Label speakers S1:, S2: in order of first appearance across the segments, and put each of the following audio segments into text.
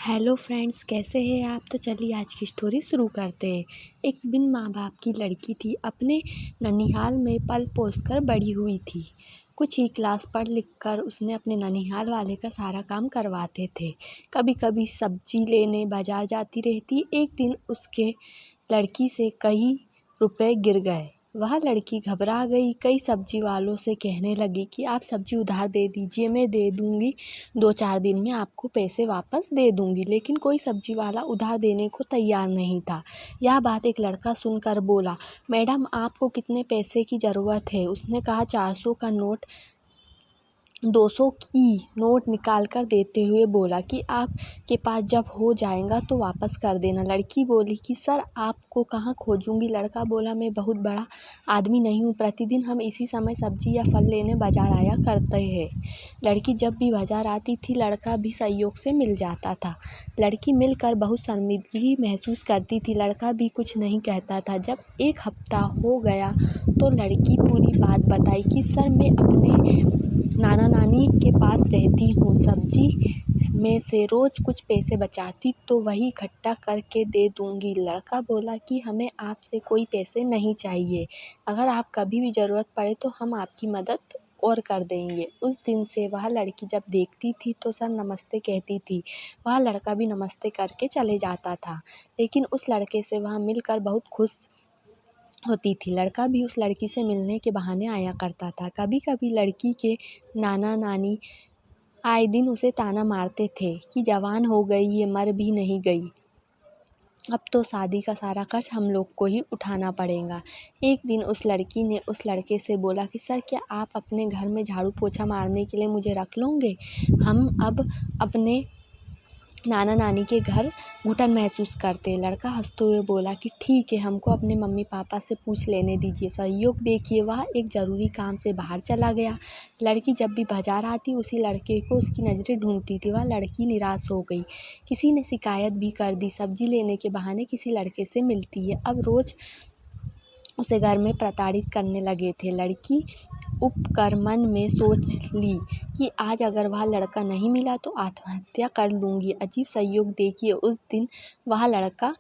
S1: Hello friends, कैसे हैं आप। तो चलिए आज की स्टोरी शुरू करते हैं। एक बिन माँ बाप की लड़की थी। अपने ननिहाल में पल पोस कर बड़ी हुई थी। कुछ ही क्लास पढ़ लिख कर उसने अपने ननिहाल वाले का सारा काम करवाते थे। कभी कभी सब्जी लेने बाजार जाती रहती। एक दिन उसके लड़की से कई रुपए गिर गए। वह लड़की घबरा गई। कई सब्जी वालों से कहने लगी कि आप सब्जी उधार दे दीजिए, मैं दे दूंगी, 2-4 दिन में आपको पैसे वापस दे दूंगी। लेकिन कोई सब्जी वाला उधार देने को तैयार नहीं था। यह बात एक लड़का सुनकर बोला, मैडम आपको कितने पैसे की ज़रूरत है। उसने कहा 400 का नोट 200 की नोट निकाल कर देते हुए बोला कि आपके पास जब हो जाएगा तो वापस कर देना। लड़की बोली कि सर आपको कहाँ खोजूंगी। लड़का बोला, मैं बहुत बड़ा आदमी नहीं हूँ, प्रतिदिन हम इसी समय सब्जी या फल लेने बाजार आया करते हैं। लड़की जब भी बाजार आती थी लड़का भी सहयोग से मिल जाता था। लड़की मिलकर बहुत शर्मिंदगी महसूस करती थी। लड़का भी कुछ नहीं कहता था। जब एक हफ्ता हो गया तो लड़की पूरी बात बताई कि सर मैं अपने नाना नानी के पास रहती हूँ, सब्जी में से रोज़ कुछ पैसे बचाती तो वही इकट्ठा करके दे दूँगी। लड़का बोला कि हमें आपसे कोई पैसे नहीं चाहिए, अगर आप कभी भी ज़रूरत पड़े तो हम आपकी मदद और कर देंगे। उस दिन से वह लड़की जब देखती थी तो सर नमस्ते कहती थी। वह लड़का भी नमस्ते करके चले जाता था। लेकिन उस लड़के से वह मिलकर बहुत खुश होती थी। लड़का भी उस लड़की से मिलने के बहाने आया करता था। कभी कभी लड़की के नाना नानी आए दिन उसे ताना मारते थे कि जवान हो गई, ये मर भी नहीं गई, अब तो शादी का सारा खर्च हम लोग को ही उठाना पड़ेगा। एक दिन उस लड़की ने उस लड़के से बोला कि सर क्या आप अपने घर में झाड़ू पोछा मारने के लिए मुझे रख लोगे। हम अब अपने नाना नानी के घर घुटन महसूस करते। लड़का हंसते हुए बोला कि ठीक है, हमको अपने मम्मी पापा से पूछ लेने दीजिए। सहयोग देखिए, वह एक ज़रूरी काम से बाहर चला गया। लड़की जब भी बाजार आती उसी लड़के को उसकी नज़रें ढूंढती थी। वह लड़की निराश हो गई। किसी ने शिकायत भी कर दी, सब्जी लेने के बहाने किसी लड़के से मिलती है। अब रोज़ उसे घर में प्रताड़ित करने लगे थे। लड़की उपकर मन में सोच ली कि आज अगर वह लड़का नहीं मिला तो आत्महत्या कर लूँगी। अजीब संयोग देखिए, उस दिन वह लड़का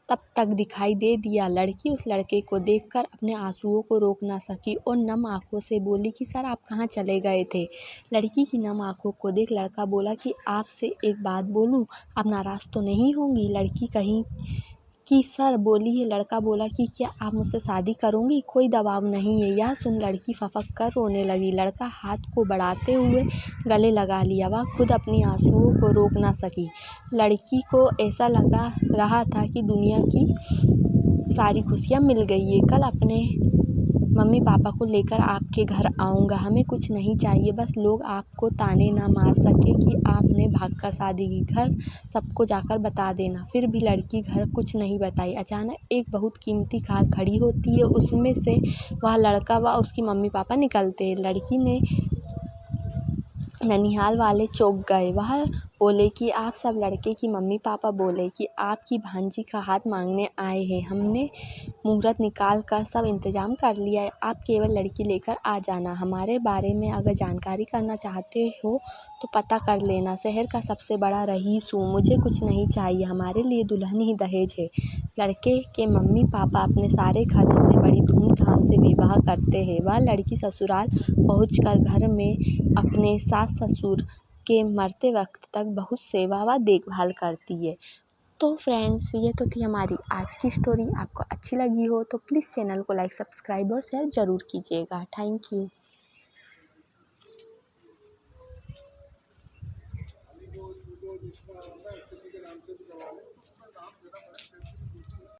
S1: तब तक दिखाई दे दिया। लड़की उस लड़के को देखकर अपने आंसुओं को रोक ना सकी और नम आंखों से बोली कि सर आप कहाँ चले गए थे। लड़की की नम आंखों को देख लड़का बोला कि आपसे एक बात बोलूं, आप नाराज़ तो नहीं होंगी। लड़की कहीं कि सर बोली है। लड़का बोला कि क्या आप मुझसे शादी करोगी। कोई दबाव नहीं है। यह सुन लड़की फफक कर रोने लगी। लड़का हाथ को बढ़ाते हुए गले लगा लिया। वह खुद अपनी आंसुओं को रोक ना सकी। लड़की को ऐसा लगा रहा था कि दुनिया की सारी खुशियाँ मिल गई है। कल अपने मम्मी पापा को लेकर आपके घर आऊँगा। हमें कुछ नहीं चाहिए, बस लोग आपको ताने ना मार सके कि आपने भागकर शादी की। घर सबको जाकर बता देना। फिर भी लड़की घर कुछ नहीं बताई। अचानक एक बहुत कीमती कार खड़ी होती है। उसमें से वह लड़का व उसकी मम्मी पापा निकलते हैं। लड़की ने ननिहाल वाले चौंक गए। वह बोले कि आप सब। लड़के की मम्मी पापा बोले कि आपकी भांजी का हाथ मांगने आए हैं। हमने मुहूर्त निकाल कर सब इंतज़ाम कर लिया है, आप केवल लड़की लेकर आ जाना। हमारे बारे में अगर जानकारी करना चाहते हो तो पता कर लेना। शहर का सबसे बड़ा रईस हूँ, मुझे कुछ नहीं चाहिए, हमारे लिए दुल्हन ही दहेज है। लड़के के मम्मी पापा अपने सारे खर्च से बड़ी धूमधाम से विवाह करते हैं। वह लड़की ससुराल पहुंचकर घर में अपने सास ससुर के मरते वक्त तक बहुत सेवा व देखभाल करती है। तो फ्रेंड्स, ये तो थी हमारी आज की स्टोरी। आपको अच्छी लगी हो तो प्लीज़ चैनल को लाइक, सब्सक्राइब और शेयर ज़रूर कीजिएगा। Thank you.